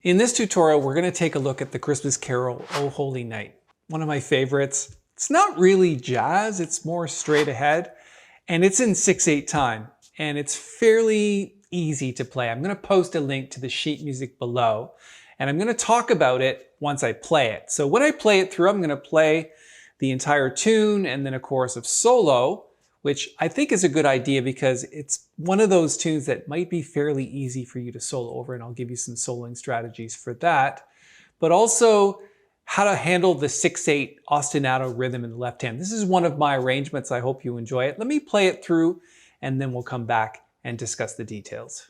In this tutorial, we're going to take a look at the Christmas carol, O Holy Night. One of my favorites. It's not really jazz, it's more straight ahead, and it's in 6/8 time, and it's fairly easy to play. I'm going to post a link to the sheet music below, and I'm going to talk about it once I play it. So when I play it through, I'm going to play the entire tune and then a chorus of solo, which I think is a good idea because it's one of those tunes that might be fairly easy for you to solo over, and I'll give you some soloing strategies for that. But also how to handle the 6/8 ostinato rhythm in the left hand. This is one of my arrangements. I hope you enjoy it. Let me play it through and then we'll come back and discuss the details.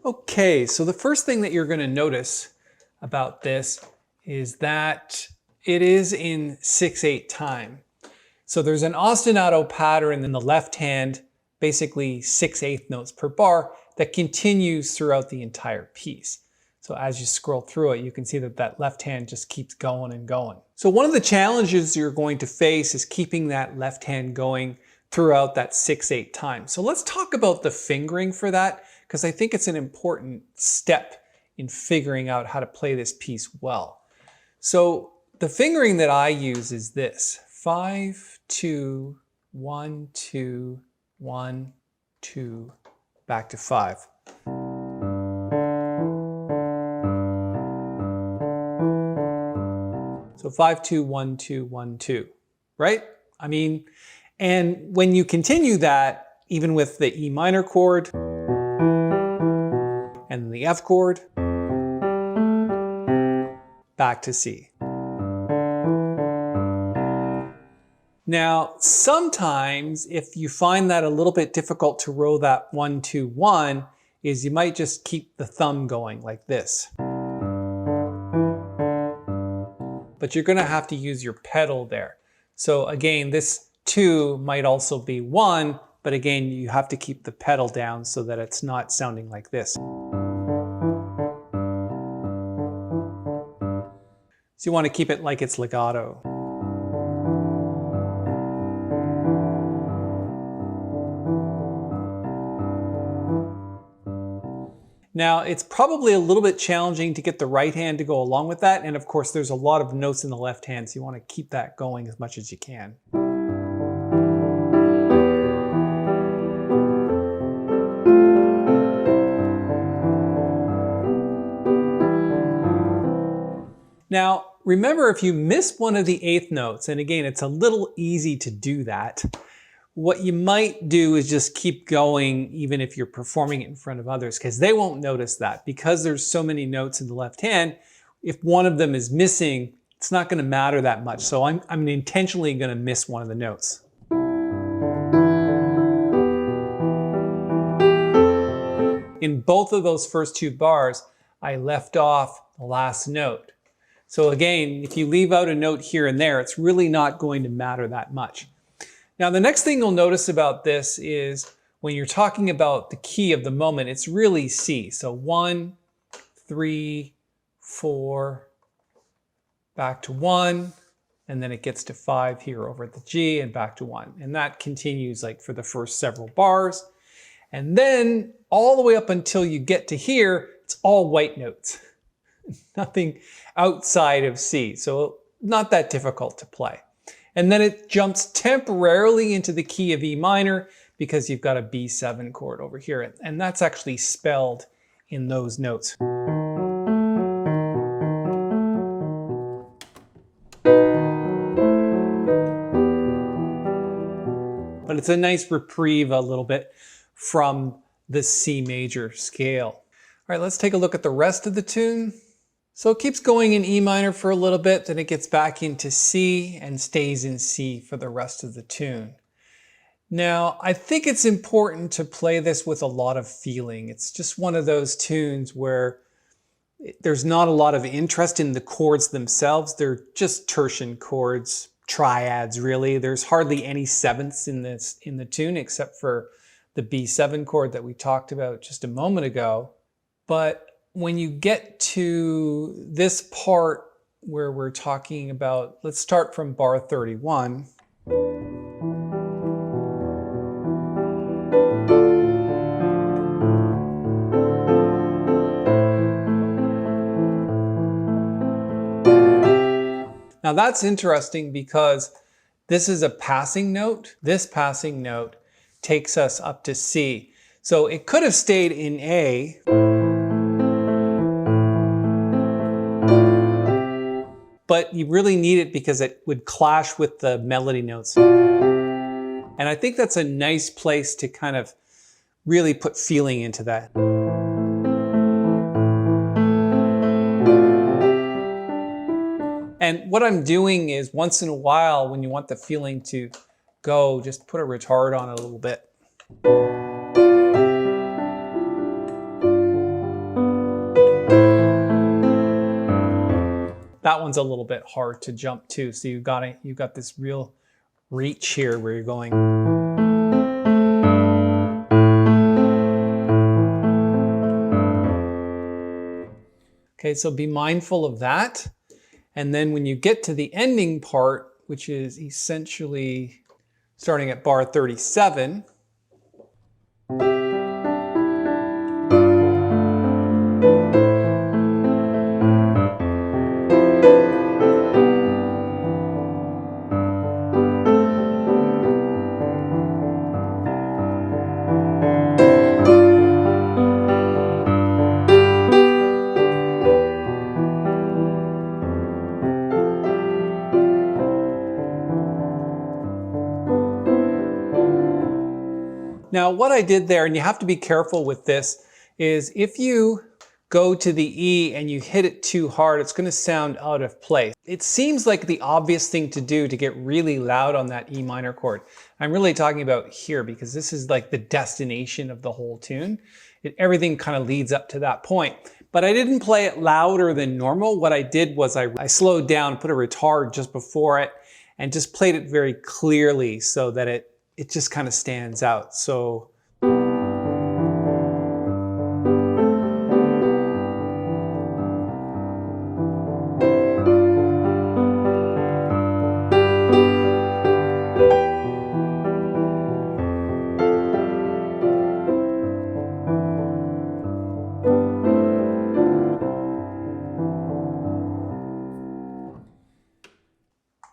Okay, so the first thing that you're going to notice about this is that it is in 6/8 time. So there's an ostinato pattern in the left hand, basically 6/8 notes per bar, that continues throughout the entire piece. So as you scroll through it, you can see that that left hand just keeps going and going. So one of the challenges you're going to face is keeping that left hand going throughout that 6/8 time. So let's talk about the fingering for that, because I think it's an important step in figuring out how to play this piece well. So the fingering that I use is this: 5, 2, 1, 2, 1, 2, back to 5. So 5, 2, 1, 2, 1, 2, right? I mean, and when you continue that, even with the E minor chord and the F chord, back to C. Now, sometimes if you find that a little bit difficult to row that 1, 2, 1, is you might just keep the thumb going like this. But you're going to have to use your pedal there. So again, this 2 might also be 1, but again, you have to keep the pedal down so that it's not sounding like this. So you want to keep it like it's legato. Now, it's probably a little bit challenging to get the right hand to go along with that. And of course, there's a lot of notes in the left hand, so you want to keep that going as much as you can. Now, remember, if you miss one of the eighth notes, and again, it's a little easy to do that, what you might do is just keep going even if you're performing it in front of others, because they won't notice that. Because there's so many notes in the left hand, if one of them is missing, it's not going to matter that much. So I'm intentionally going to miss one of the notes. In both of those first two bars, I left off the last note. So again, if you leave out a note here and there, it's really not going to matter that much. Now, the next thing you'll notice about this is when you're talking about the key of the moment, it's really C. So 1, 3, 4, back to 1, and then it gets to 5 here over at the G and back to 1. And that continues like for the first several bars. And then all the way up until you get to here, it's all white notes. Nothing outside of C. So not that difficult to play. And then it jumps temporarily into the key of E minor because you've got a B7 chord over here. And that's actually spelled in those notes. But it's a nice reprieve a little bit from the C major scale. All right, let's take a look at the rest of the tune. So it keeps going in E minor for a little bit, then it gets back into C and stays in C for the rest of the tune. Now, I think it's important to play this with a lot of feeling. It's just one of those tunes where there's not a lot of interest in the chords themselves. They're just tertian chords, triads really. There's hardly any sevenths in the tune except for the B7 chord that we talked about just a moment ago. But when you get to this part where we're talking about, let's start from bar 31. Now that's interesting because this is a passing note. This passing note takes us up to C. So it could have stayed in A. But you really need it because it would clash with the melody notes. And I think that's a nice place to kind of really put feeling into that. And what I'm doing is once in a while, when you want the feeling to go, just put a retard on it a little bit. That one's a little bit hard to jump to, so you've got this real reach here where you're going. Okay, so be mindful of that. And then when you get to the ending part, which is essentially starting at bar 37, now what I did there, and you have to be careful with this, is if you go to the E and you hit it too hard, it's going to sound out of place. It seems like the obvious thing to do to get really loud on that E minor chord. I'm really talking about here because this is like the destination of the whole tune. Everything kind of leads up to that point. But I didn't play it louder than normal. What I did was I slowed down, put a retard just before it, and just played it very clearly so that it just kind of stands out. So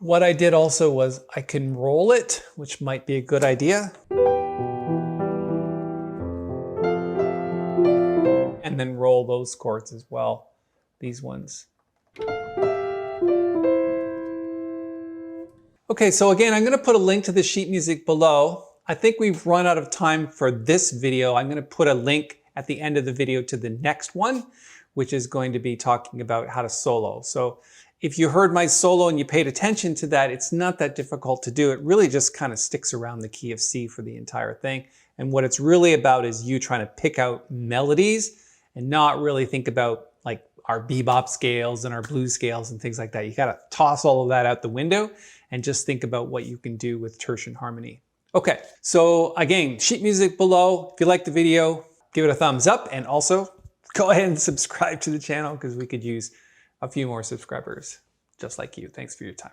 what I did also was I can roll it, which might be a good idea. And then roll those chords as well, these ones. Okay, so again, I'm gonna put a link to the sheet music below. I think we've run out of time for this video. I'm gonna put a link at the end of the video to the next one, which is going to be talking about how to solo. So if you heard my solo and you paid attention to that, it's not that difficult to do. It really just kind of sticks around the key of C for the entire thing. And what it's really about is you trying to pick out melodies and not really think about like our bebop scales and our blues scales and things like that. You gotta toss all of that out the window and just think about what you can do with tertian harmony. Okay, so again, sheet music below. If you liked the video, give it a thumbs up, and also go ahead and subscribe to the channel because we could use a few more subscribers just like you. Thanks for your time.